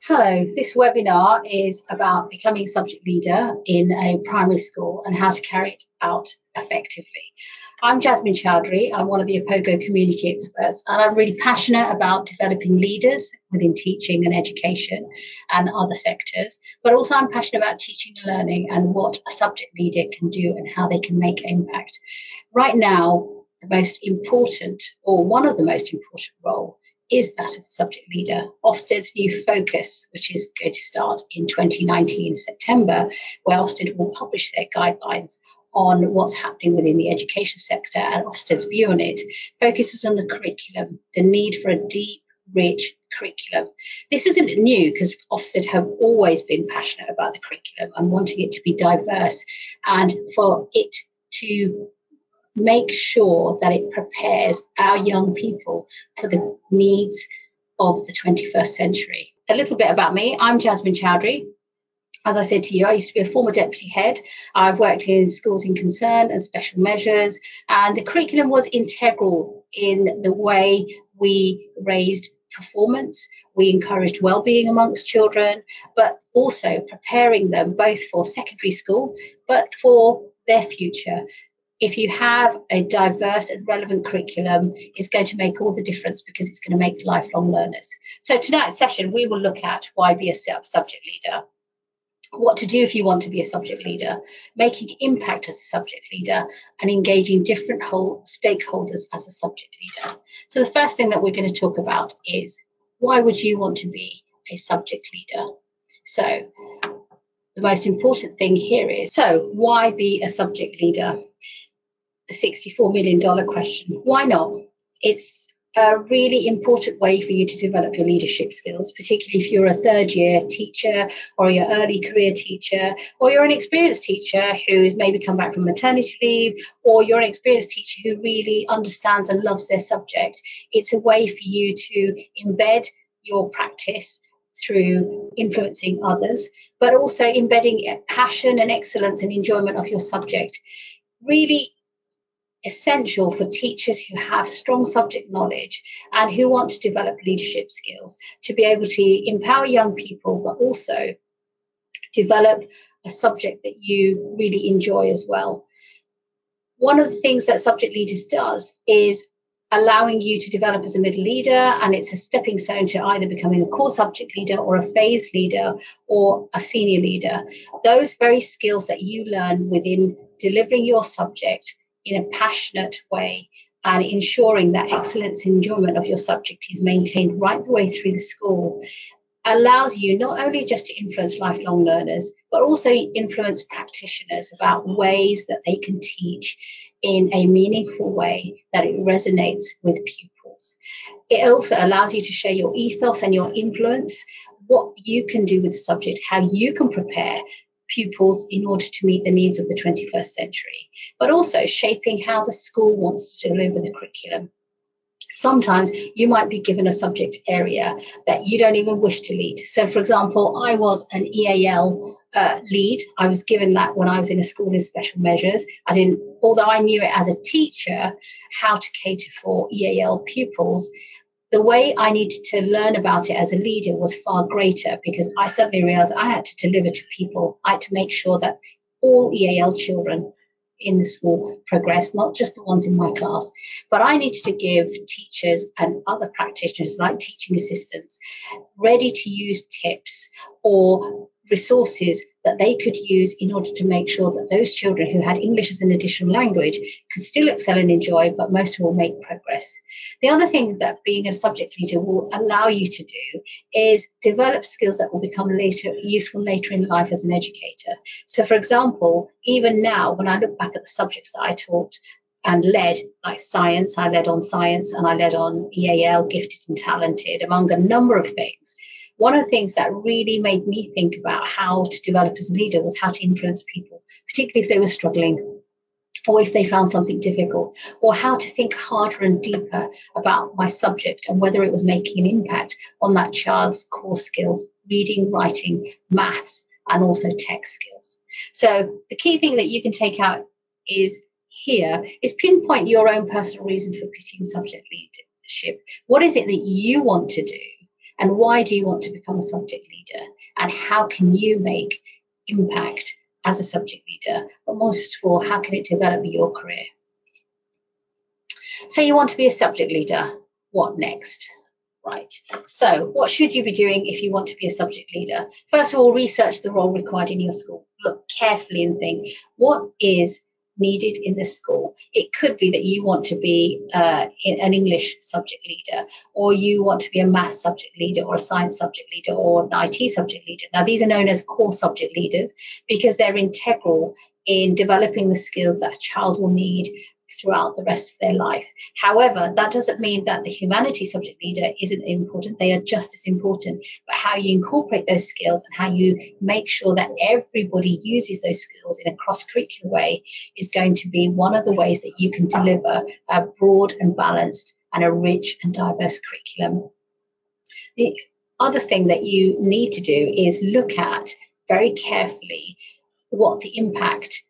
Hello, this webinar is about becoming a subject leader in a primary school and how to carry it out effectively. I'm Jasmin Choudhury. I'm one of the APOGO community experts, and I'm really passionate about developing leaders within teaching and education and other sectors, but also I'm passionate about teaching and learning and what a subject leader can do and how they can make an impact. Right now, the most important, or one of the most important role, is that of the subject leader. Ofsted's new focus, which is going to start in 2019 September, where Ofsted will publish their guidelines on what's happening within the education sector, and Ofsted's view on it focuses on the curriculum, the need for a deep, rich curriculum. This isn't new because Ofsted have always been passionate about the curriculum and wanting it to be diverse and for it to make sure that it prepares our young people for the needs of the 21st century. A little bit about me. I'm Jasmin Choudhury. As I said to you, I used to be a former deputy head. I've worked in schools in concern and special measures, and the curriculum was integral in the way we raised performance. We encouraged well-being amongst children, but also preparing them both for secondary school, but for their future. If you have a diverse and relevant curriculum, it's going to make all the difference because it's going to make lifelong learners. So tonight's session, we will look at why be a subject leader, what to do if you want to be a subject leader, making impact as a subject leader, and engaging different stakeholders as a subject leader. So the first thing that we're going to talk about is, why would you want to be a subject leader? So the most important thing here is, so why be a subject leader? The $64 million question. Why not? It's a really important way for you to develop your leadership skills, particularly if you're a third-year teacher or you're an early career teacher, or you're an experienced teacher who's maybe come back from maternity leave, or you're an experienced teacher who really understands and loves their subject. It's a way for you to embed your practice through influencing others, but also embedding passion and excellence and enjoyment of your subject. Really essential for teachers who have strong subject knowledge and who want to develop leadership skills to be able to empower young people, but also develop a subject that you really enjoy as well. One of the things that subject leaders does is allowing you to develop as a middle leader, and it's a stepping stone to either becoming a core subject leader or a phase leader or a senior leader. Those very skills that you learn within delivering your subject in a passionate way and ensuring that excellence and enjoyment of your subject is maintained right the way through the school allows you not only just to influence lifelong learners, but also influence practitioners about ways that they can teach in a meaningful way that it resonates with pupils. It also allows you to share your ethos and your influence, what you can do with the subject, how you can prepare pupils in order to meet the needs of the 21st century, but also shaping how the school wants to deliver the curriculum. Sometimes you might be given a subject area that you don't even wish to lead. So, for example, I was an EAL lead. I was given that when I was in a school in special measures. Although I knew it as a teacher, how to cater for EAL pupils, the way I needed to learn about it as a leader was far greater, because I suddenly realized I had to deliver to people. I had to make sure that all EAL children in the school progress, not just the ones in my class, but I needed to give teachers and other practitioners like teaching assistants ready to use tips or resources that they could use in order to make sure that those children who had English as an additional language could still excel and enjoy, but most of all make progress. The other thing that being a subject leader will allow you to do is develop skills that will become useful later in life as an educator. So, for example, even now, when I look back at the subjects that I taught and led, like science, I led on science and I led on EAL, gifted and talented, among a number of things. One of the things that really made me think about how to develop as a leader was how to influence people, particularly if they were struggling or if they found something difficult, or how to think harder and deeper about my subject and whether it was making an impact on that child's core skills, reading, writing, maths, and also tech skills. So the key thing that you can take out is pinpoint your own personal reasons for pursuing subject leadership. What is it that you want to do? And why do you want to become a subject leader? And how can you make impact as a subject leader? But most of all, how can it develop your career? So you want to be a subject leader. What next? Right. So what should you be doing if you want to be a subject leader? First of all, research the role required in your school. Look carefully and think, what is needed in the school? It could be that you want to be an English subject leader, or you want to be a math subject leader, or a science subject leader, or an IT subject leader. Now, these are known as core subject leaders because they're integral in developing the skills that a child will need throughout the rest of their life. However, that doesn't mean that the humanities subject leader isn't important. They are just as important, but how you incorporate those skills and how you make sure that everybody uses those skills in a cross-curricular way is going to be one of the ways that you can deliver a broad and balanced and a rich and diverse curriculum. The other thing that you need to do is look at very carefully what the impact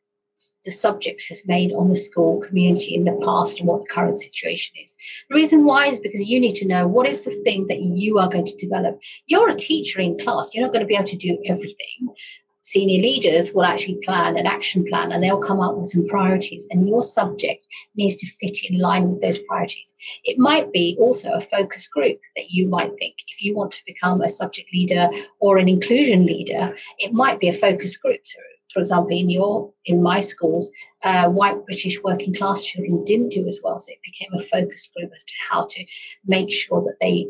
the subject has made on the school community in the past and what the current situation is. The reason why is because you need to know what is the thing that you are going to develop. You're a teacher in class. You're not going to be able to do everything. Senior leaders will actually plan an action plan and they'll come up with some priorities, and your subject needs to fit in line with those priorities. It might be also a focus group that you might think, if you want to become a subject leader or an inclusion leader, it might be a focus group. So, for example, in my schools, white British working class children didn't do as well, so it became a focus group as to how to make sure that they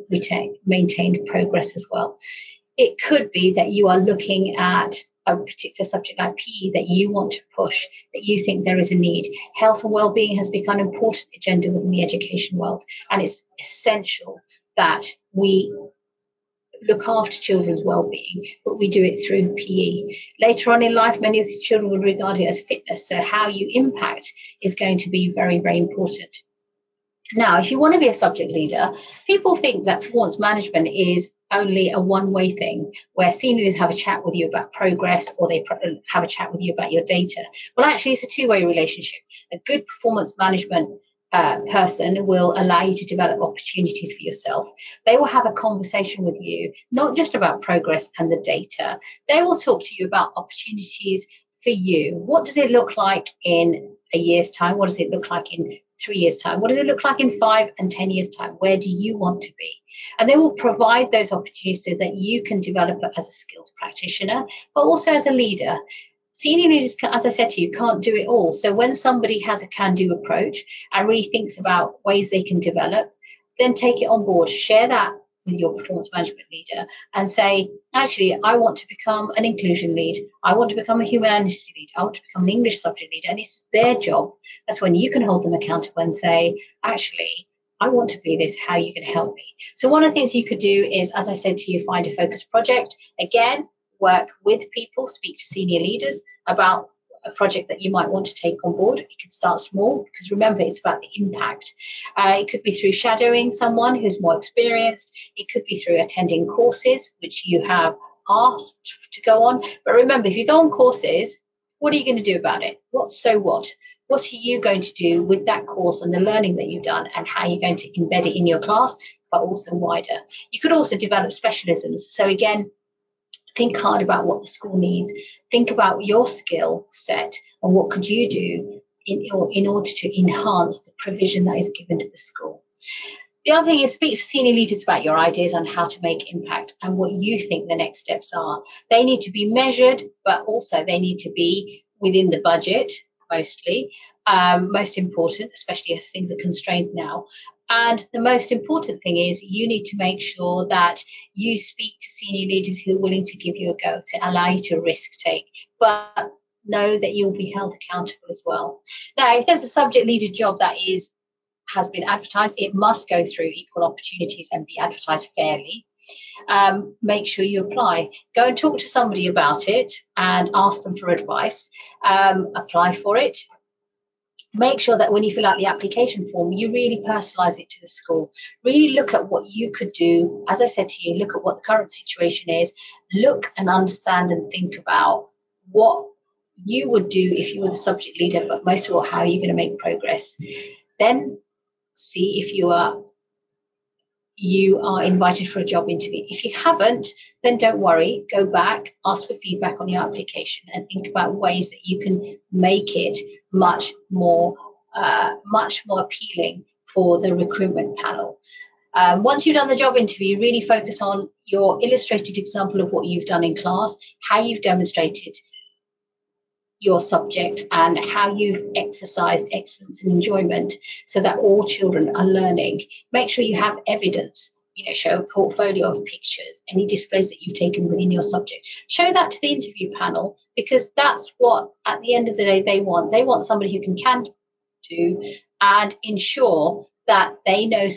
maintained progress as well. It could be that you are looking at a particular subject like PE that you want to push, that you think there is a need. Health and well-being has become an important agenda within the education world, and it's essential that we look after children's well-being, but we do it through PE. Later on in life, many of these children will regard it as fitness, so how you impact is going to be very, very important. Now, if you want to be a subject leader, people think that performance management is only a one-way thing where senior leaders have a chat with you about progress or they have a chat with you about your data. Well, actually, it's a two-way relationship. A good performance management person will allow you to develop opportunities for yourself. They will have a conversation with you, not just about progress and the data. They will talk to you about opportunities for you. What does it look like in a year's time? What does it look like in 3 years' time? What does it look like in 5 and 10 years' time? Where do you want to be? And they will provide those opportunities so that you can develop as a skilled practitioner, but also as a leader. Senior leaders, as I said to you, can't do it all. So when somebody has a can-do approach and really thinks about ways they can develop, then take it on board, share that with your performance management leader and say, actually, I want to become an inclusion lead. I want to become a humanities lead. I want to become an English subject leader. And it's their job. That's when you can hold them accountable and say, actually, I want to be this. How are you going to help me? So one of the things you could do is, as I said to you, find a focus project. Again, work with people, speak to senior leaders about a project that you might want to take on board. You can start small because remember, it's about the impact. It could be through shadowing someone who's more experienced. It could be through attending courses, which you have asked to go on. But remember, if you go on courses, what are you going to do about it? So what? What are you going to do with that course and the learning that you've done, and how you're going to embed it in your class, but also wider? You could also develop specialisms. So again, think hard about what the school needs. Think about your skill set and what could you do in order to enhance the provision that is given to the school. The other thing is speak to senior leaders about your ideas on how to make impact and what you think the next steps are. They need to be measured, but also they need to be within the budget, mostly. Most important, especially as things are constrained now. And the most important thing is you need to make sure that you speak to senior leaders who are willing to give you a go, to allow you to risk take, but know that you'll be held accountable as well. Now, if there's a subject leader job that has been advertised, it must go through equal opportunities and be advertised fairly. Make sure you apply. Go and talk to somebody about it and ask them for advice. Apply for it. Make sure that when you fill out the application form, you really personalize it to the school. Really look at what you could do. As I said to you, look at what the current situation is. Look and understand and think about what you would do if you were the subject leader, but most of all, how are you going to make progress? Then see if you are you are invited for a job interview. If you haven't, then don't worry, go back, ask for feedback on your application, and think about ways that you can make it much more appealing for the recruitment panel. Once you've done the job interview, really focus on your illustrated example of what you've done in class, how you've demonstrated your subject, and how you've exercised excellence and enjoyment so that all children are learning. Make sure you have evidence. Show a portfolio of pictures, any displays that you've taken within your subject. Show that to the interview panel, because that's what, at the end of the day, they want. They want somebody who can do and ensure that they know